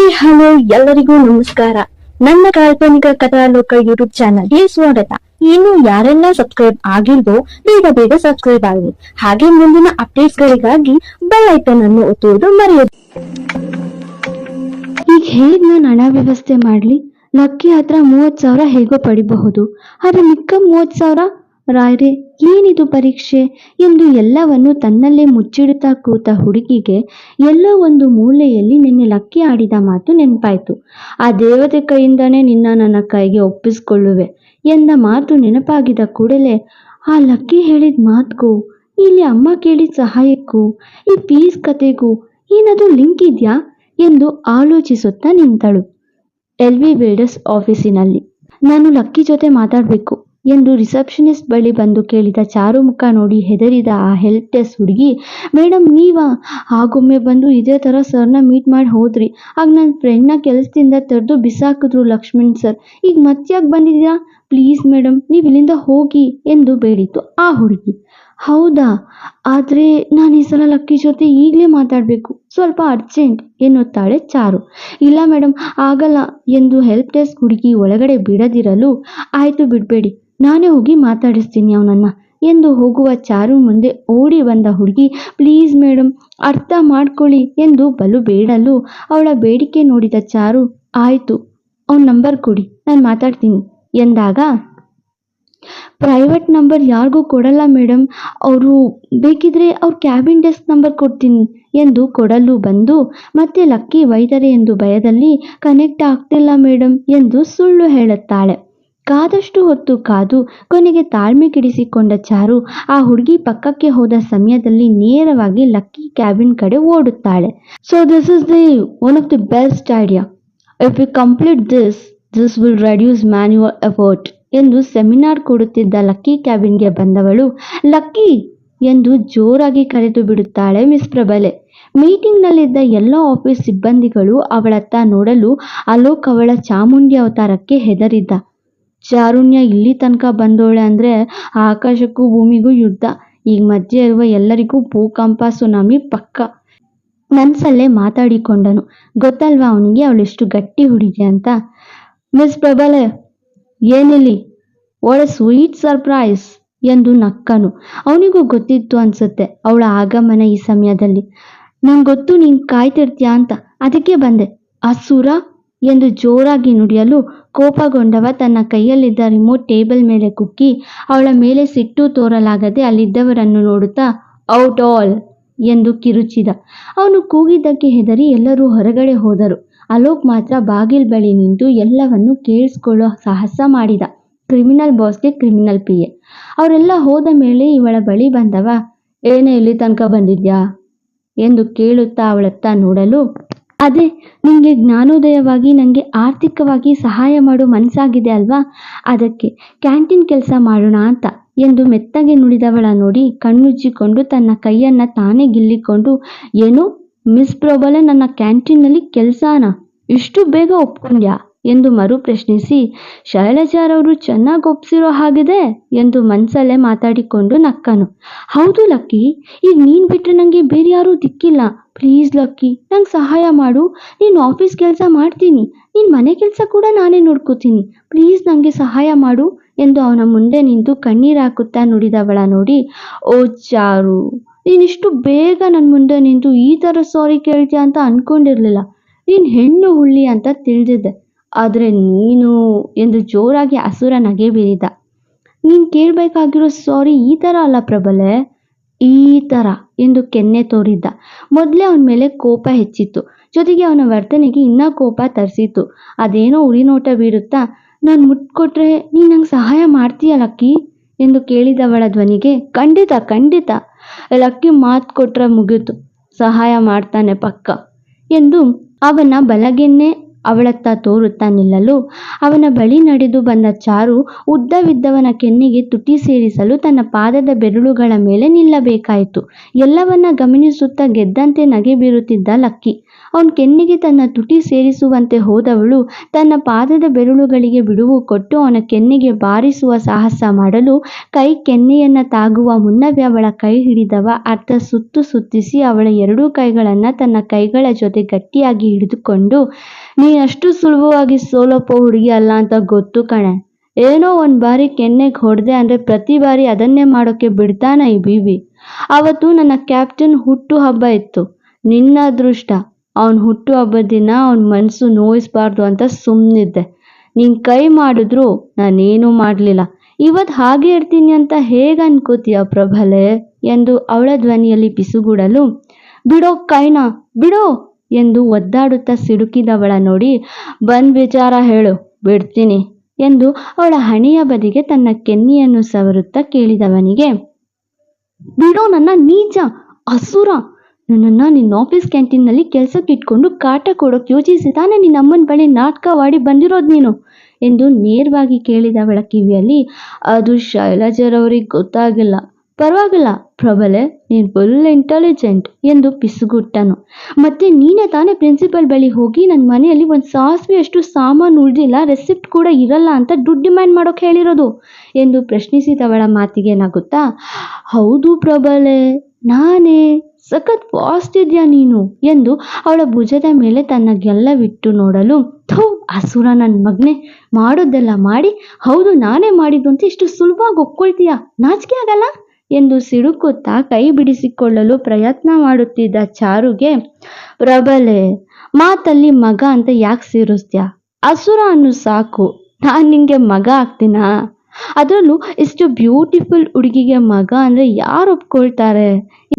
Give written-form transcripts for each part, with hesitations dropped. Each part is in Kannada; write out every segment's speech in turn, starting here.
ಹಾಯ್ ಹಲೋ ಎಲ್ಲರಿಗೂ ನಮಸ್ಕಾರ. ನನ್ನ ಕಾಲ್ಪನಿಕ ಕಥಾಲೋಕ ಯೂಟ್ಯೂಬ್ ಚಾನಲ್ಗೆ ಸ್ವಾಗತ. ಇನ್ನು ಯಾರೆಲ್ಲ ಸಬ್ಸ್ಕ್ರೈಬ್ ಆಗಿಲ್ವೋ ಬೇಗ ಸಬ್ಸ್ಕ್ರೈಬ್ ಆಗಿ, ಹಾಗೆ ಮುಂದಿನ ಅಪ್ಡೇಟ್ಸ್ ಗಳಿಗಾಗಿ ಬೆಲ್ ಐಕನ್ ಅನ್ನು ಒತ್ತುವುದು ಮರೆಯದು. ಈಗ ಹೇಗ್ ನಾನು ಹಣ ವ್ಯವಸ್ಥೆ ಮಾಡ್ಲಿ? ಲಕ್ಕಿ ಹತ್ರ 30,000 ಹೇಗೋ ಪಡಿಬಹುದು, ಆದ್ರೆ ಮಿಕ್ಕ 30,000 ರಾಯ್ರೆ ಏನಿದು ಪರೀಕ್ಷೆ ಎಂದು ಎಲ್ಲವನ್ನು ತನ್ನಲ್ಲೇ ಮುಚ್ಚಿಡುತ್ತಾ ಕೂತ ಹುಡುಗಿಗೆ ಎಲ್ಲೋ ಒಂದು ಮೂಲೆಯಲ್ಲಿ ನಿನ್ನೆ ಲಕ್ಕಿ ಆಡಿದ ಮಾತು ನೆನಪಾಯ್ತು. ಆ ದೇವತೆ ಕೈಯಿಂದಾನೇ ನಿನ್ನ ನನ್ನ ಕೈಗೆ ಒಪ್ಪಿಸ್ಕೊಳ್ಳುವೆ ಎಂದ ಮಾತು ನೆನಪಾಗಿದ ಕೂಡಲೇ ಆ ಲಕ್ಕಿ ಹೇಳಿದ ಮಾತ್ಗೂ ಇಲ್ಲಿ ಅಮ್ಮ ಕೇಳಿದ ಸಹಾಯಕ್ಕೂ ಈ ಫೀಸ್ ಕತೆಗೂ ಏನಾದರೂ ಲಿಂಕ್ ಇದೆಯಾ ಎಂದು ಆಲೋಚಿಸುತ್ತಾ ನಿಂತಳು. LV ಬಿಲ್ಡರ್ಸ್ ಆಫೀಸಿನಲ್ಲಿ ನಾನು ಲಕ್ಕಿ ಜೊತೆ ಮಾತಾಡಬೇಕು ಎಂದು ರಿಸೆಪ್ಷನಿಸ್ಟ್ ಬಳಿ ಬಂದು ಕೇಳಿದ ಚಾರು ಮುಖ ನೋಡಿ ಹೆದರಿದ ಆ ಹೆಲ್ಪ್ ಡೆಸ್ಕ್ ಹುಡುಗಿ, ಮೇಡಮ್ ನೀವಾ? ಆಗೊಮ್ಮೆ ಬಂದು ಇದೇ ಥರ ಸರ್ನ ಮೀಟ್ ಮಾಡಿ ಹೋದ್ರಿ, ಆಗ ನನ್ನ ಫ್ರೆಂಡ್ನ ಕೆಲಸದಿಂದ ತೆರೆದು ಬಿಸಾಕಿದ್ರು ಲಕ್ಷ್ಮಣ್ ಸರ್, ಈಗ ಮತ್ತ್ಯಾಕೆ ಬಂದಿದ್ದೀರಾ? ಪ್ಲೀಸ್ ಮೇಡಮ್ ನೀವು ಇಲ್ಲಿಂದ ಹೋಗಿ ಎಂದು ಬೇಡಿತು ಆ ಹುಡುಗಿ. ಹೌದಾ, ಆದರೆ ನಾನು ಈ ಸಲ ಲಕ್ಕಿ ಜೊತೆ ಈಗಲೇ ಮಾತಾಡಬೇಕು, ಸ್ವಲ್ಪ ಅರ್ಜೆಂಟ್ ಎನ್ನುತ್ತಾಳೆ ಚಾರು. ಇಲ್ಲ ಮೇಡಮ್ ಆಗಲ್ಲ ಎಂದು ಹೆಲ್ಪ್ ಡೆಸ್ಕ್ ಹುಡುಗಿ ಒಳಗಡೆ ಬಿಡದಿರಲು, ಆಯಿತು ಬಿಡಬೇಡಿ, ನಾನೇ ಹೋಗಿ ಮಾತಾಡಿಸ್ತೀನಿ ಅವನನ್ನು ಎಂದು ಹೋಗುವ ಚಾರು ಮುಂದೆ ಓಡಿ ಬಂದ ಹುಡುಗಿ, ಪ್ಲೀಸ್ ಮೇಡಮ್ ಅರ್ಥ ಮಾಡ್ಕೊಳ್ಳಿ ಎಂದು ಬಲು ಬೇಡಲು ಅವಳ ಬೇಡಿಕೆ ನೋಡಿದ ಚಾರು, ಆಯಿತು ಅವನ ನಂಬರ್ ಕೊಡಿ ನಾನು ಮಾತಾಡ್ತೀನಿ ಎಂದಾಗ, ಪ್ರೈವೇಟ್ ನಂಬರ್ ಯಾರಿಗೂ ಕೊಡಲ್ಲ ಮೇಡಮ್, ಅವರು ಬೇಕಿದ್ರೆ ಅವ್ರ ಕ್ಯಾಬಿನ್ ಡೆಸ್ಕ್ ನಂಬರ್ ಕೊಡ್ತೀನಿ ಎಂದು ಕೊಡಲು ಬಂದು ಮತ್ತೆ ಲಕ್ಕಿ ವೈದ್ಯರೇ ಎಂದು ಭಯದಲ್ಲಿ ಕನೆಕ್ಟ್ ಆಗ್ತಿಲ್ಲ ಮೇಡಮ್ ಎಂದು ಸುಳ್ಳು ಹೇಳುತ್ತಾಳೆ. ಕಾದಷ್ಟು ಹೊತ್ತು ಕಾದು ಕೊನೆಗೆ ತಾಳ್ಮೆ ಕೆಡಿಸಿಕೊಂಡ ಚಾರು ಆ ಹುಡುಗಿ ಪಕ್ಕಕ್ಕೆ ಹೋದ ಸಮಯದಲ್ಲಿ ನೇರವಾಗಿ ಲಕ್ಕಿ ಕ್ಯಾಬಿನ್ ಕಡೆ ಓಡುತ್ತಾಳೆ. So this is the one of the best idea, if you complete this will reduce manual effort ಎಂದು ಸೆಮಿನಾರ್ ಕೊಡುತ್ತಿದ್ದ ಲಕ್ಕಿ ಕ್ಯಾಬಿನ್ಗೆ ಬಂದವಳು, ಲಕ್ಕಿ ಎಂದು ಜೋರಾಗಿ ಕರೆದು ಬಿಡುತ್ತಾಳೆ ಮಿಸ್ ಪ್ರಬಲೆ. ಮೀಟಿಂಗ್ನಲ್ಲಿದ್ದ ಎಲ್ಲ ಆಫೀಸ್ ಸಿಬ್ಬಂದಿಗಳು ಅವಳತ್ತ ನೋಡಲು ಅಲೋಕ್ ಅವಳ ಚಾಮುಂಡಿ ಅವತಾರಕ್ಕೆ ಹೆದರಿದ್ದ. ಚಾರುಣ್ಯ ಇಲ್ಲಿ ತನಕ ಬಂದೋಳೆ ಅಂದರೆ ಆಕಾಶಕ್ಕೂ ಭೂಮಿಗೂ ಯುದ್ಧ, ಈಗ ಮಧ್ಯೆ ಇರುವ ಎಲ್ಲರಿಗೂ ಭೂಕಂಪ ಸುನಾಮಿ ಪಕ್ಕ. ಮನಸ್ಸಲ್ಲೇ ಮಾತಾಡಿಕೊಂಡನು, ಗೊತ್ತಲ್ವಾ ಅವನಿಗೆ ಅವಳೆಷ್ಟು ಗಟ್ಟಿ ಹುಡುಗಿ ಅಂತ. ಮಿಸ್ ಪ್ರಬಲೆ ಏನಿಲ್ಲಿ, ಒಳ್ಳೆ ಸ್ವೀಟ್ ಸರ್ಪ್ರೈಸ್ ಎಂದು ನಕ್ಕನು. ಅವನಿಗೂ ಗೊತ್ತಿತ್ತು ಅನ್ಸುತ್ತೆ ಅವಳ ಆಗಮನ ಈ ಸಮಯದಲ್ಲಿ. ನಂಗೆ ಗೊತ್ತು ನೀನು ಕಾಯ್ತಿರ್ತೀಯ ಅಂತ, ಅದಕ್ಕೆ ಬಂದೆ. ಅಸುರ ಎಂದು ಜೋರಾಗಿ ನುಡಿಯಲು ಕೋಪಗೊಂಡವ ತನ್ನ ಕೈಯಲ್ಲಿದ್ದ ರಿಮೋಟ್ ಟೇಬಲ್ ಮೇಲೆ ಕುಕ್ಕಿ ಅವಳ ಮೇಲೆ ಸಿಟ್ಟು ತೋರಲಾಗದೆ ಅಲ್ಲಿದ್ದವರನ್ನು ನೋಡುತ್ತಾ ಔಟ್ ಆಲ್ ಎಂದು ಕಿರುಚಿದ. ಅವನು ಕೂಗಿದ್ದಕ್ಕೆ ಹೆದರಿ ಎಲ್ಲರೂ ಹೊರಗಡೆ ಹೋದರು. ಅಲೋಕ್ ಮಾತ್ರ ಬಾಗಿಲ್ ಬಳಿ ನಿಂತು ಎಲ್ಲವನ್ನು ಕೇಳಿಸ್ಕೊಳ್ಳೋ ಸಾಹಸ ಮಾಡಿದ. ಕ್ರಿಮಿನಲ್ ಬಾಸ್ಗೆ ಕ್ರಿಮಿನಲ್ PA. ಅವರೆಲ್ಲ ಹೋದ ಮೇಲೆ ಇವಳ ಬಳಿ ಬಂದವ, ಏನೇ ಇಲ್ಲಿ ತನಕ ಬಂದಿದ್ಯಾ ಎಂದು ಕೇಳುತ್ತಾ ಅವಳತ್ತ ನೋಡಲು, ಅದೇ ನಿಮಗೆ ಜ್ಞಾನೋದಯವಾಗಿ ನನಗೆ ಆರ್ಥಿಕವಾಗಿ ಸಹಾಯ ಮಾಡೋ ಮನಸ್ಸಾಗಿದೆ ಅಲ್ವಾ, ಅದಕ್ಕೆ ಕ್ಯಾಂಟೀನ್ ಕೆಲಸ ಮಾಡೋಣ ಅಂತ ಎಂದು ಮೆತ್ತಗೆ ನುಡಿದವಳ ನೋಡಿ ಕಣ್ಣುಜ್ಜಿಕೊಂಡು ತನ್ನ ಕೈಯನ್ನು ತಾನೇ ಗಿಲ್ಲಿಕೊಂಡು, ಏನು ಮಿಸ್ ಪ್ರಬಲೆ ನನ್ನ ಕ್ಯಾಂಟೀನ್ನಲ್ಲಿ ಕೆಲಸನಾ, ಇಷ್ಟು ಬೇಗ ಒಪ್ಕೊಂಡ್ಯಾ ಎಂದು ಮರು ಪ್ರಶ್ನಿಸಿ, ಶೈಲಜಾರವರು ಚೆನ್ನಾಗಿ ಒಪ್ಸಿರೋ ಹಾಗಿದೆ ಎಂದು ಮನಸ್ಸಲ್ಲೇ ಮಾತಾಡಿಕೊಂಡು ನಕ್ಕನು. ಹೌದು ಲಕ್ಕಿ, ಈಗ ನೀನು ಬಿಟ್ಟರೆ ನನಗೆ ಬೇರೆ ಯಾರೂ ದಿಕ್ಕಿಲ್ಲ, ಪ್ಲೀಸ್ ಲಕ್ಕಿ ನಂಗೆ ಸಹಾಯ ಮಾಡು, ನೀನು ಆಫೀಸ್ ಕೆಲಸ ಮಾಡ್ತೀನಿ, ನಿನ್ನ ಮನೆ ಕೆಲಸ ಕೂಡ ನಾನೇ ನೋಡ್ಕೋತೀನಿ, ಪ್ಲೀಸ್ ನನಗೆ ಸಹಾಯ ಮಾಡು ಎಂದು ಅವನ ಮುಂದೆ ನಿಂತು ಕಣ್ಣೀರು ಹಾಕುತ್ತಾ ನುಡಿದವಳ ನೋಡಿ, ಓ ಚಾರು, ನೀನಿಷ್ಟು ಬೇಗ ನನ್ನ ಮುಂದೆ ನಿಂತು ಈ ಥರ ಸಾರಿ ಕೇಳ್ತೀಯ ಅಂತ ಅಂದ್ಕೊಂಡಿರಲಿಲ್ಲ, ನೀನು ಹೆಣ್ಣು ಹುಳ್ಳಿ ಅಂತ ತಿಳಿದಿದ್ದೆ, ಆದರೆ ನೀನು ಎಂದು ಜೋರಾಗಿ ಅಸುರ ನಗೆ ಬೀರಿದ. ನೀನು ಕೇಳಬೇಕಾಗಿರೋ ಸಾರಿ ಈ ಥರ ಅಲ್ಲ ಪ್ರಬಲೆ, ಈ ಥರ ಎಂದು ಕೆನ್ನೆ ತೋರಿದ್ದ. ಮೊದಲೇ ಅವನ ಮೇಲೆ ಕೋಪ ಹೆಚ್ಚಿತ್ತು, ಜೊತೆಗೆ ಅವನ ವರ್ತನೆಗೆ ಇನ್ನೂ ಕೋಪ ತರಿಸಿತ್ತು. ಅದೇನೋ ಉರಿನೋಟ ಬೀರುತ್ತಾ, ನಾನು ಮುಟ್ಕೊಟ್ರೆ ನೀನು ನಂಗೆ ಸಹಾಯ ಮಾಡ್ತೀಯ ಲಕ್ಕಿ ಎಂದು ಕೇಳಿದವಳ ಧ್ವನಿಗೆ, ಖಂಡಿತ ಖಂಡಿತ, ಲಕ್ಕಿ ಮಾತು ಕೊಟ್ರೆ ಮುಗೀತು, ಸಹಾಯ ಮಾಡ್ತಾನೆ ಪಕ್ಕ ಎಂದು ಅವನ ಬಲಗೆನ್ನೆ ಅವಳತ್ತ ತೋರುತ್ತಾ ನಿಲ್ಲಲು, ಅವನ ಬಳಿ ನಡೆದು ಬಂದ ಚಾರು ಉದ್ದವಿದ್ದವನ ಕೆನ್ನೆಗೆ ತುಟಿ ಸೇರಿಸಲು ತನ್ನ ಪಾದದ ಬೆರಳುಗಳ ಮೇಲೆ ನಿಲ್ಲಬೇಕಾಯಿತು. ಎಲ್ಲವನ್ನ ಗಮನಿಸುತ್ತಾ ಗೆದ್ದಂತೆ ನಗೆ ಬೀರುತ್ತಿದ್ದ ಲಕ್ಕಿ. ಅವನ ಕೆನ್ನೆಗೆ ತನ್ನ ತುಟಿ ಸೇರಿಸುವಂತೆ ಹೋದವಳು ತನ್ನ ಪಾದದ ಬೆರಳುಗಳಿಗೆ ಬಿಡುವು ಕೊಟ್ಟು ಅವನ ಕೆನ್ನೆಗೆ ಬಾರಿಸುವ ಸಾಹಸ ಮಾಡಲು ಕೈ ಕೆನ್ನೆಯನ್ನ ತಾಗುವ ಮುನ್ನವೇ ಅವಳ ಕೈ ಹಿಡಿದವ ಅರ್ಧ ಸುತ್ತು ಸುತ್ತಿಸಿ ಅವಳ ಎರಡೂ ಕೈಗಳನ್ನ ತನ್ನ ಕೈಗಳ ಜೊತೆ ಗಟ್ಟಿಯಾಗಿ ಹಿಡಿದುಕೊಂಡು, ನೀನಷ್ಟು ಸುಲಭವಾಗಿ ಸೋಲೋಪೋ ಹುಡುಗಿ ಅಲ್ಲ ಅಂತ ಗೊತ್ತು ಕಣೆ. ಏನೋ ಒಂದ್ ಬಾರಿ ಕೆನ್ನೆಗೆ ಹೊಡೆದೆ ಅಂದ್ರೆ ಪ್ರತಿ ಬಾರಿ ಅದನ್ನೇ ಮಾಡೋಕೆ ಬಿಡ್ತಾನ ಈ ಬೀವಿ. ಅವತ್ತು ನನ್ನ ಕ್ಯಾಪ್ಟನ್ ಹುಟ್ಟು ಹಬ್ಬ ಇತ್ತು. ನಿನ್ನ ಅದೃಷ್ಟ ಅವನ್ ಹುಟ್ಟು ಹಬ್ಬದ ದಿನ ಅವನ ಮನಸ್ಸು ನೋಯಿಸ್ಬಾರ್ದು ಅಂತ ಸುಮ್ಮನಿದ್ದೆ. ನೀನ್ ಕೈ ಮಾಡಿದ್ರು ನಾನೇನೂ ಮಾಡ್ಲಿಲ್ಲ. ಇವತ್ತು ಹಾಗೆ ಇರ್ತೀನಿ ಅಂತ ಹೇಗೆ ಅನ್ಕೋತೀಯ ಪ್ರಭಲೆ ಎಂದು ಅವಳ ಧ್ವನಿಯಲ್ಲಿ ಪಿಸುಗುಡಲು, ಬಿಡೋ ಕೈನ ಬಿಡೋ ಎಂದು ಒದ್ದಾಡುತ್ತಾ ಸಿಡುಕಿದವಳ ನೋಡಿ, ಬಂದ್ ವಿಚಾರ ಹೇಳು ಬಿಡ್ತೀನಿ ಎಂದು ಅವಳ ಹಣೆಯ ಬದಿಗೆ ತನ್ನ ಕೆನ್ನೆಯನ್ನು ಸವರುತ್ತಾ ಕೇಳಿದವನಿಗೆ, ಬಿಡೋ ನನ್ನ ನೀಚ ಅಸುರ, ನನ್ನನ್ನು ನಿನ್ನ ಆಫೀಸ್ ಕ್ಯಾಂಟೀನ್ನಲ್ಲಿ ಕೆಲಸಕ್ಕೆ ಇಟ್ಕೊಂಡು ಕಾಟ ಕೊಡೋಕೆ ಯೋಚಿಸಿ ತಾನೇ ನಿನ್ನ ಅಮ್ಮನ ಬಳಿ ನಾಟಕವಾಡಿ ಬಂದಿರೋದು ನೀನು ಎಂದು ನೇರವಾಗಿ ಕೇಳಿದವಳ ಕಿವಿಯಲ್ಲಿ, ಅದು ಶೈಲಜರವ್ರಿಗೆ ಗೊತ್ತಾಗಿಲ್ಲ, ಪರವಾಗಿಲ್ಲ ಪ್ರಬಲೆ, ನೀನು ಫುಲ್ ಇಂಟೆಲಿಜೆಂಟ್ ಎಂದು ಪಿಸುಗುಟ್ಟನು. ಮತ್ತೆ ನೀನೇ ತಾನೇ ಪ್ರಿನ್ಸಿಪಲ್ ಬಳಿ ಹೋಗಿ ನನ್ನ ಮನೆಯಲ್ಲಿ ಒಂದು ಸಾಸಿವೆಯಷ್ಟು ಸಾಮಾನು ಉಳಿದಿಲ್ಲ, ರೆಸಿಪ್ಟ್ ಕೂಡ ಇರಲ್ಲ ಅಂತ ದುಡ್ಡು ಡಿಮ್ಯಾಂಡ್ ಮಾಡೋಕೆ ಹೇಳಿರೋದು ಎಂದು ಪ್ರಶ್ನಿಸಿದವಳ ಮಾತಿಗೆ ನಗುತ್ತಾ, ಹೌದು ಪ್ರಬಲೆ ನಾನೇ, ಸಖತ್ ಫಾಸ್ಟ್ ಇದೆಯಾ ನೀನು ಎಂದು ಅವಳ ಭುಜದ ಮೇಲೆ ತನ್ನ ಗೆಲ್ಲವಿಟ್ಟು ನೋಡಲು, ಥೂ ಅಸುರ ನನ್ನ ಮಗನೇ, ಮಾಡೋದೆಲ್ಲ ಮಾಡಿ ಹೌದು ನಾನೇ ಮಾಡಿದ್ದು ಅಂತ ಇಷ್ಟು ಸುಲಭವಾಗಿ ಒಪ್ಕೊಳ್ತೀಯಾ, ನಾಚಿಕೆ ಆಗಲ್ಲ ಎಂದು ಸಿಡುಕುತ್ತಾ ಕೈ ಬಿಡಿಸಿಕೊಳ್ಳಲು ಪ್ರಯತ್ನ ಮಾಡುತ್ತಿದ್ದ ಚಾರುಗೆ, ಪ್ರಬಲೆ ಮಾತಲ್ಲಿ ಮಗ ಅಂತ ಯಾಕೆ ಸೇರಿಸ್ತೀಯ, ಅಸುರ ಅನ್ನು ಸಾಕು, ನಾನು ನಿಂಗೆ ಮಗ ಆಗ್ತೀನಾ, ಅದರಲ್ಲೂ ಇಷ್ಟು ಬ್ಯೂಟಿಫುಲ್ ಹುಡುಗಿಗೆ ಮಗ ಅಂದರೆ ಯಾರು ಒಪ್ಕೊಳ್ತಾರೆ.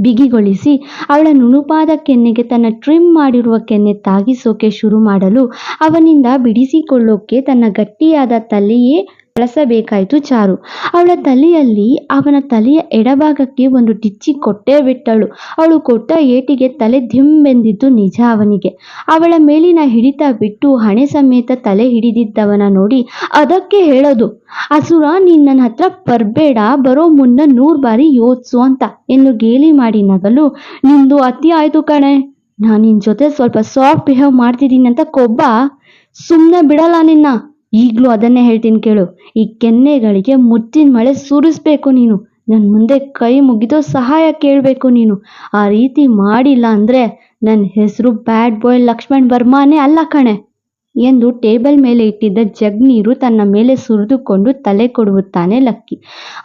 ಬಿಗಿಗೊಳಿಸಿ ಅವಳ ನುಣುಪಾದ ಕೆನ್ನೆಗೆ ತನ್ನ ಟ್ರಿಮ್ ಮಾಡಿರುವ ಕೆನ್ನೆ ತಾಗಿಸೋಕೆ ಶುರು ಮಾಡಲು ಅವನಿಂದ ಬಿಡಿಸಿಕೊಳ್ಳೋಕೆ ತನ್ನ ಗಟ್ಟಿಯಾದ ತಲೆಯೇ ಬಳಸಬೇಕಾಯಿತು ಚಾರು. ಅವಳ ತಲೆಯಲ್ಲಿ ಅವನ ತಲೆಯ ಎಡಭಾಗಕ್ಕೆ ಒಂದು ಟಿಚ್ಚಿ ಕೊಟ್ಟೇ ಬಿಟ್ಟಳು. ಅವಳು ಕೊಟ್ಟ ಏಟಿಗೆ ತಲೆ ಧಿಂಬೆಂದಿದ್ದು ನಿಜ ಅವನಿಗೆ. ಅವಳ ಮೇಲಿನ ಹಿಡಿತ ಬಿಟ್ಟು ಹಣೆ ಸಮೇತ ತಲೆ ಹಿಡಿದಿದ್ದವನ ನೋಡಿ, ಅದಕ್ಕೆ ಹೇಳೋದು ಅಸುರ ನೀನ್ ನನ್ನ ಹತ್ರ ಬರ್ಬೇಡ, ಬರೋ ಮುನ್ನ 100 ಬಾರಿ ಯೋಚಿಸು ಅಂತ ಎಂದು ಗೇಲಿ ಮಾಡಿ ನಗಲು, ನಿಂದು ಅತಿ ಆಯ್ತು ಕಣೆ, ನಾನು ನಿನ್ ಜೊತೆ ಸ್ವಲ್ಪ ಸಾಫ್ಟ್ ಬಿಹೇವ್ ಮಾಡ್ತಿದ್ದೀನಿ ಅಂತ ಕೊಬ್ಬ, ಸುಮ್ಮನೆ ಬಿಡಲ್ಲ ನಿನ್ನ, ಈಗಲೂ ಅದನ್ನೇ ಹೇಳ್ತೀನಿ ಕೇಳು, ಈ ಕೆನ್ನೆಗಳಿಗೆ ಮುತ್ತಿನ ಮಳೆ ಸುರಿಸ್ಬೇಕು ನೀನು, ನನ್ನ ಮುಂದೆ ಕೈ ಮುಗಿದು ಸಹಾಯ ಕೇಳಬೇಕು ನೀನು, ಆ ರೀತಿ ಮಾಡಿಲ್ಲ ಅಂದರೆ ನನ್ನ ಹೆಸರು ಬ್ಯಾಡ್ ಬಾಯ್ ಲಕ್ಷ್ಮಣ್ ವರ್ಮಾನೇ ಅಲ್ಲ ಕಣೆ ಎಂದು ಟೇಬಲ್ ಮೇಲೆ ಇಟ್ಟಿದ್ದ ಜಗ್ ನೀರು ತನ್ನ ಮೇಲೆ ಸುರಿದುಕೊಂಡು ತಲೆ ಕೊಡುತ್ತಾನೆ ಲಕ್ಕಿ.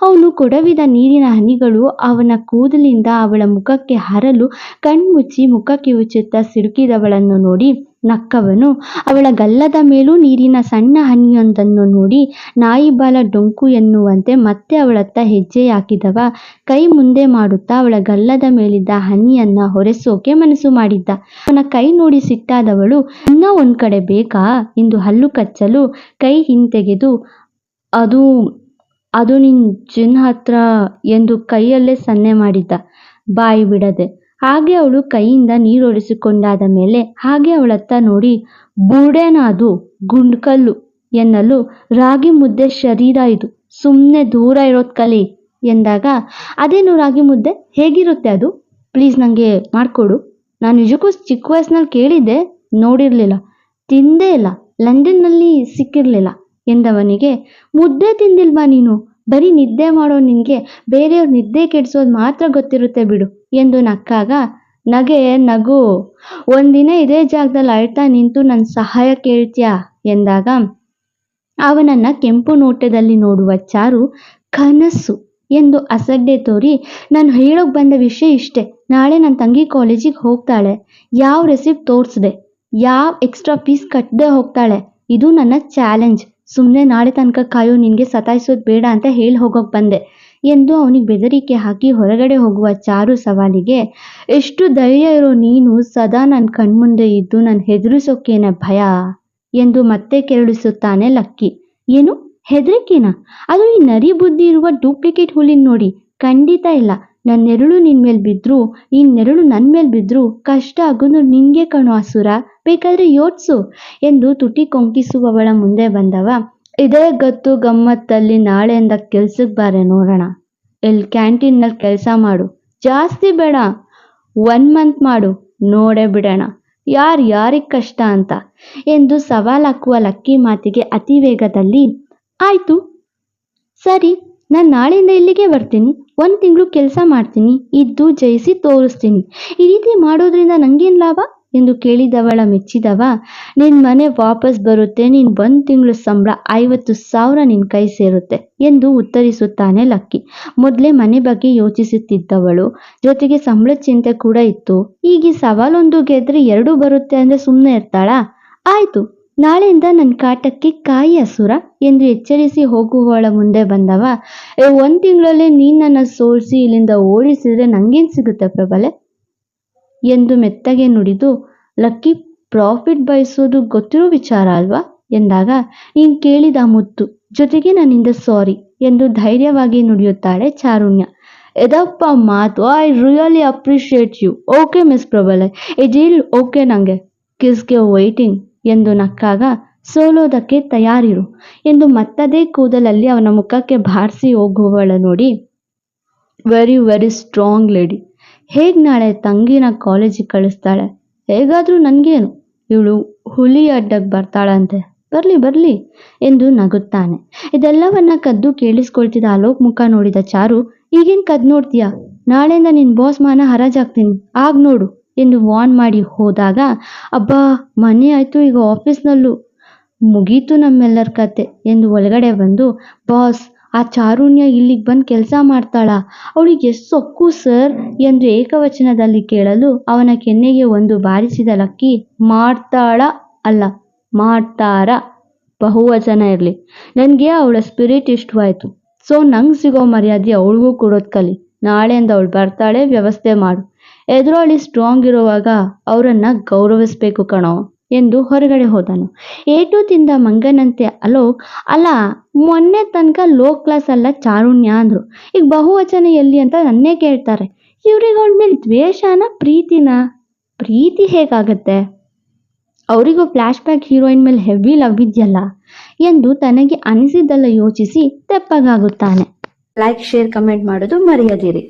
ಅವನು ಕೊಡವಿದ ನೀರಿನ ಹನಿಗಳು ಅವನ ಕೂದಲಿಂದ ಅವಳ ಮುಖಕ್ಕೆ ಹರಲು ಕಣ್ಮುಚ್ಚಿ ಮುಖ ಕಿವುಚುತ್ತಾ ಸಿಡುಕಿದವಳನ್ನು ನೋಡಿ ನಕ್ಕವನು ಅವಳ ಗಲ್ಲದ ಮೇಲೂ ನೀರಿನ ಸಣ್ಣ ಹನಿಯೊಂದನ್ನು ನೋಡಿ ನಾಯಿ ಬಾಲ ಡೊಂಕು ಎನ್ನುವಂತೆ ಮತ್ತೆ ಅವಳತ್ತ ಹೆಜ್ಜೆ ಹಾಕಿದವ ಕೈ ಮುಂದೆ ಮಾಡುತ್ತಾ ಅವಳ ಗಲ್ಲದ ಮೇಲಿದ್ದ ಹನಿಯನ್ನ ಹೊರೆಸೋಕೆ ಮನಸ್ಸು ಮಾಡಿದ್ದ. ಅವನ ಕೈ ನೋಡಿ ಸಿಟ್ಟಾದವಳು, ಇನ್ನ ಒಂದ್ ಕಡೆ ಬೇಕಾ ಎಂದು ಹಲ್ಲು ಕಚ್ಚಲು ಕೈ ಹಿಂತೆಗೆದು, ಅದು ಅದು ನಿನ್ ಜಿನ್ ಹತ್ರ ಎಂದು ಕೈಯಲ್ಲೇ ಸನ್ನೆ ಮಾಡಿದ್ದ, ಬಾಯಿ ಬಿಡದೆ. ಹಾಗೆ ಅವಳು ಕೈಯಿಂದ ನೀರೊರೆಸಿಕೊಂಡಾದ ಮೇಲೆ ಹಾಗೆ ಅವಳತ್ತ ನೋಡಿ, ಬುಡೇನ ಅದು ಗುಂಡ್ಕಲ್ಲು ಎನ್ನಲು, ರಾಗಿ ಮುದ್ದೆ ಶರೀರ ಇದು, ಸುಮ್ಮನೆ ದೂರ ಇರೋದ್ ಕಲಿ ಎಂದಾಗ, ಅದೇನು ರಾಗಿ ಮುದ್ದೆ, ಹೇಗಿರುತ್ತೆ ಅದು, ಪ್ಲೀಸ್ ನನಗೆ ಮಾಡಿಕೊಡು, ನಾನು ನಿಜಕ್ಕೂ ಚಿಕ್ಕ ವಯಸ್ಸಿನಲ್ಲಿ ಕೇಳಿದ್ದೆ, ನೋಡಿರಲಿಲ್ಲ, ತಿಂದೇ ಇಲ್ಲ, ಲಂಡನ್ನಲ್ಲಿ ಸಿಕ್ಕಿರಲಿಲ್ಲ ಎಂದವನಿಗೆ, ಮುದ್ದೆ ತಿಂದಿಲ್ವಾ ನೀನು, ಬರೀ ನಿದ್ದೆ ಮಾಡೋ ನಿನಗೆ ಬೇರೆಯವ್ರ ನಿದ್ದೆ ಕೆಡಿಸೋದು ಮಾತ್ರ ಗೊತ್ತಿರುತ್ತೆ ಬಿಡು ಎಂದು ನಕ್ಕಾಗ, ನಗೆ ನಗು, ಒಂದಿನ ಇದೇ ಜಾಗದಲ್ಲಿ ಅಳ್ತಾ ನಿಂತು ನನ್ನ ಸಹಾಯ ಕೇಳ್ತೀಯಾ ಎಂದಾಗ ಅವನನ್ನ ಕೆಂಪು ನೋಟದಲ್ಲಿ ನೋಡುವ ಚಾರು, ಕನಸು ಎಂದು ಅಸಡ್ಡೆ ತೋರಿ, ನಾನು ಹೇಳೋಕೆ ಬಂದ ವಿಷಯ ಇಷ್ಟೇ, ನಾಳೆ ನನ್ನ ತಂಗಿ ಕಾಲೇಜಿಗೆ ಹೋಗ್ತಾಳೆ, ಯಾವ ರೆಸಿಪ್ಟ್ ತೋರಿಸ್ದೆ, ಯಾವ ಎಕ್ಸ್ಟ್ರಾ ಫೀಸ್ ಕಟ್ಟದೆ ಹೋಗ್ತಾಳೆ, ಇದು ನನ್ನ ಚಾಲೆಂಜ್, ಸುಮ್ಮನೆ ನಾಳೆ ತನಕ ಕಾಯೋ ನಿನಗೆ ಸತಾಯಿಸೋದು ಬೇಡ ಅಂತ ಹೇಳಿ ಹೋಗೋಕೆ ಬಂದೆ ಎಂದು ಅವನಿಗೆ ಬೆದರಿಕೆ ಹಾಕಿ ಹೊರಗಡೆ ಹೋಗುವ ಚಾರು ಸವಾಲಿಗೆ, ಎಷ್ಟು ಧೈರ್ಯ ಇರೋ ನೀನು ಸದಾ ನನ್ನ ಕಣ್ಮುಂದೆ ಇದ್ದು ನನ್ನ ಹೆದರಿಸೋಕೇನೆ ಭಯ ಎಂದು ಮತ್ತೆ ಕೆರಳಿಸುತ್ತಾನೆ ಲಕ್ಕಿ. ಏನು ಹೆದರಿಕೆನ, ಅದು ಈ ನರಿ ಬುದ್ಧಿ ಇರುವ ಡೂಪ್ಲಿಕೇಟ್ ಹುಲಿನ ನೋಡಿ, ಖಂಡಿತ ಇಲ್ಲ, ನನ್ನ ನೆರಳು ನಿನ್ ಮೇಲೆ ಬಿದ್ರು, ಈ ನೆರಳು ನನ್ನ ಮೇಲೆ ಬಿದ್ರು ಕಷ್ಟ ಆಗೋದು ನಿಂಗೆ ಕಣೋ ಅಸುರ, ಬೇಕಾದ್ರೆ ಯೋಚಿಸು ಎಂದು ತುಟಿ ಕೊಂಕಿಸುವವಳ ಮುಂದೆ ಬಂದವ, ಇದೇ ಗತ್ತು ಗಮ್ಮತ್ತಲ್ಲಿ ನಾಳೆಯಿಂದ ಕೆಲ್ಸಕ್ಕೆ ಬಾರೆ ನೋಡೋಣ, ಇಲ್ಲಿ ಕ್ಯಾಂಟೀನ್ನಲ್ಲಿ ಕೆಲಸ ಮಾಡು, ಜಾಸ್ತಿ ಬೇಡ, 1 ಮಂತ್ ಮಾಡು, ನೋಡೇ ಬಿಡೋಣ ಯಾರಿಗೆ ಕಷ್ಟ ಅಂತ ಎಂದು ಸವಾಲಾಕುವ ಲಕ್ಕಿ ಮಾತಿಗೆ ಅತಿ ವೇಗದಲ್ಲಿ ಆಯ್ತು ಸರಿ, ನಾನು ನಾಳೆಯಿಂದ ಇಲ್ಲಿಗೆ ಬರ್ತೀನಿ. 1 ತಿಂಗಳು ಕೆಲಸ ಮಾಡ್ತೀನಿ, ಇದ್ದು ಜಯಿಸಿ ತೋರಿಸ್ತೀನಿ. ಈ ರೀತಿ ಮಾಡೋದ್ರಿಂದ ನಂಗೇನು ಲಾಭ ಎಂದು ಕೇಳಿದವಳ ಮೆಚ್ಚಿದವ, ನಿನ್ನ ಮನೆ ವಾಪಸ್ ಬರುತ್ತೆ, ನೀನು 1 ತಿಂಗಳು ಸಂಬಳ 50,000 ನಿನ್ನ ಕೈ ಸೇರುತ್ತೆ ಎಂದು ಉತ್ತರಿಸುತ್ತಾನೆ ಲಕ್ಕಿ. ಮೊದಲೇ ಮನೆ ಬಗ್ಗೆ ಯೋಚಿಸುತ್ತಿದ್ದವಳು, ಜೊತೆಗೆ ಸಂಬಳದ ಚಿಂತೆ ಕೂಡ ಇತ್ತು. ಈಗ ಈ ಸವಾಲೊಂದು ಗೆದ್ರೆ 2 ಬರುತ್ತೆ ಅಂದರೆ ಸುಮ್ಮನೆ ಇರ್ತಾಳಾ? ಆಯ್ತು, ನಾಳೆಯಿಂದ ನನ್ನ ಕಾಟಕ್ಕೆ ಕಾಯಿ ಅಸುರ ಎಂದು ಎಚ್ಚರಿಸಿ ಹೋಗುವವಳ ಮುಂದೆ ಬಂದವ, 1 ತಿಂಗಳಲ್ಲೇ ನೀನು ನನ್ನ ಸೋಲಿಸಿ ಇಲ್ಲಿಂದ ಓಡಿಸಿದ್ರೆ ನಂಗೇನು ಸಿಗುತ್ತೆ ಪ್ರಬಲೆ ಎಂದು ಮೆತ್ತಗೆ ನುಡಿದು, ಲಕ್ಕಿ ಪ್ರಾಫಿಟ್ ಬಯಸೋದು ಗೊತ್ತಿರೋ ವಿಚಾರ ಅಲ್ವಾ ಎಂದಾಗ, ನೀನು ಕೇಳಿದ ಮುತ್ತು, ಜೊತೆಗೆ ನನ್ನಿಂದ ಸಾರಿ ಎಂದು ಧೈರ್ಯವಾಗಿ ನುಡಿಯುತ್ತಾಳೆ ಚಾರುಣ್ಯ. ಎದಪ್ಪ ಮಾತು, I really appreciate you. Okay miss Prabale, ಈ ಡೀಲ್ ಓಕೆ, ನಂಗೆ ಕಿಸ್ಗೆ ವೈಟಿಂಗ್ ಎಂದು ನಕ್ಕಾಗ, ಸೋಲೋದಕ್ಕೆ ತಯಾರಿರು ಎಂದು ಮತ್ತದೇ ಕೂದಲಲ್ಲಿ ಅವನ ಮುಖಕ್ಕೆ ಬಾರಿಸಿ ಹೋಗುವವಳ ನೋಡಿ, ವೆರಿ ವೆರಿ ಸ್ಟ್ರಾಂಗ್ ಲೇಡಿ. ಹೇಗೆ ನಾಳೆ ತಂಗಿನ ಕಾಲೇಜಿಗೆ ಕಳಿಸ್ತಾಳೆ? ಹೇಗಾದರೂ ನನಗೇನು, ಇವಳು ಹುಲಿ ಅಡ್ಡಕ್ಕೆ ಬರ್ತಾಳಂತೆ, ಬರಲಿ ಎಂದು ನಗುತ್ತಾನೆ. ಇದೆಲ್ಲವನ್ನ ಕದ್ದು ಕೇಳಿಸ್ಕೊಳ್ತಿದ್ದ ಅಲೋಕ್ ಮುಖ ನೋಡಿದ ಚಾರು, ಈಗೇನು ಕದ್ದು ನೋಡ್ತೀಯಾ, ನಾಳೆಯಿಂದ ನಿನ್ನ ಬಾಸ್ ಮಾನ ಹರಾಜಾಗ್ತೀನಿ, ಆಗ ನೋಡು ಎಂದು ವಾರ್ನ್ ಮಾಡಿ ಹೋದಾಗ, ಅಬ್ಬಾ ಮನೆ ಆಯಿತು, ಈಗ ಆಫೀಸ್ನಲ್ಲೂ ಮುಗೀತು ನಮ್ಮೆಲ್ಲರ ಕತೆ ಎಂದು ಒಳಗಡೆ ಬಂದು, ಬಾಸ್ ಆ ಚಾರುಣ್ಯ ಇಲ್ಲಿಗೆ ಬಂದು ಕೆಲಸ ಮಾಡ್ತಾಳಾ, ಅವಳಿಗೆ ಎಷ್ಟು ಸೊಕ್ಕು ಸರ್ ಎಂದು ಏಕವಚನದಲ್ಲಿ ಕೇಳಲು ಅವನ ಕೆನ್ನೆಗೆ ಒಂದು ಬಾರಿಸಿದ ಲಕ್ಕಿ, ಮಾಡ್ತಾಳ ಅಲ್ಲ ಮಾಡ್ತಾರ, ಬಹುವಚನ ಇರಲಿ, ನನಗೆ ಅವಳ ಸ್ಪಿರಿಟ್ ಇಷ್ಟವಾಯಿತು. ಸೊ ನಂಗೆ ಸಿಗೋ ಮರ್ಯಾದೆ ಅವಳಿಗೂ ಕೊಡೋದು ಕಲಿ. ನಾಳೆಯಿಂದ ಅವಳು ಬರ್ತಾಳೆ, ವ್ಯವಸ್ಥೆ ಮಾಡು. ಎದುರಾಳಿ ಸ್ಟ್ರಾಂಗ್ ಇರುವಾಗ ಅವರನ್ನು ಗೌರವಿಸ್ಬೇಕು ಕಣೋ ಎಂದು ಹೊರಗಡೆ ಹೋದನು. ಏಟು ತಿಂದ ಮಂಗನಂತೆ ಅಲೋಕ್, ಅಲ್ಲ ಮೊನ್ನೆ ತನಕ ಲೋ ಕ್ಲಾಸ್ ಅಲ್ಲ ಚಾರುಣ್ಯ ಅಂದರು, ಈಗ ಬಹುವಚನ ಎಲ್ಲಿ ಅಂತ ನನ್ನೇ ಕೇಳ್ತಾರೆ. ಇವ್ರಿಗೆ ಅವಳ ಮೇಲೆ ದ್ವೇಷನ ಪ್ರೀತಿ ಹೇಗಾಗತ್ತೆ? ಅವರಿಗೂ ಫ್ಲ್ಯಾಶ್ ಬ್ಯಾಕ್ ಹೀರೋಯಿನ್ ಮೇಲೆ ಹೆವಿ ಲವ್ ಇದೆಯಲ್ಲ ಎಂದು ತನಗೆ ಅನಿಸಿದ್ದೆಲ್ಲ ಯೋಚಿಸಿ ತೆಪ್ಪಗಾಗುತ್ತಾನೆ. ಲೈಕ್, ಶೇರ್, ಕಮೆಂಟ್ ಮಾಡೋದು ಮರೆಯದಿರಿ.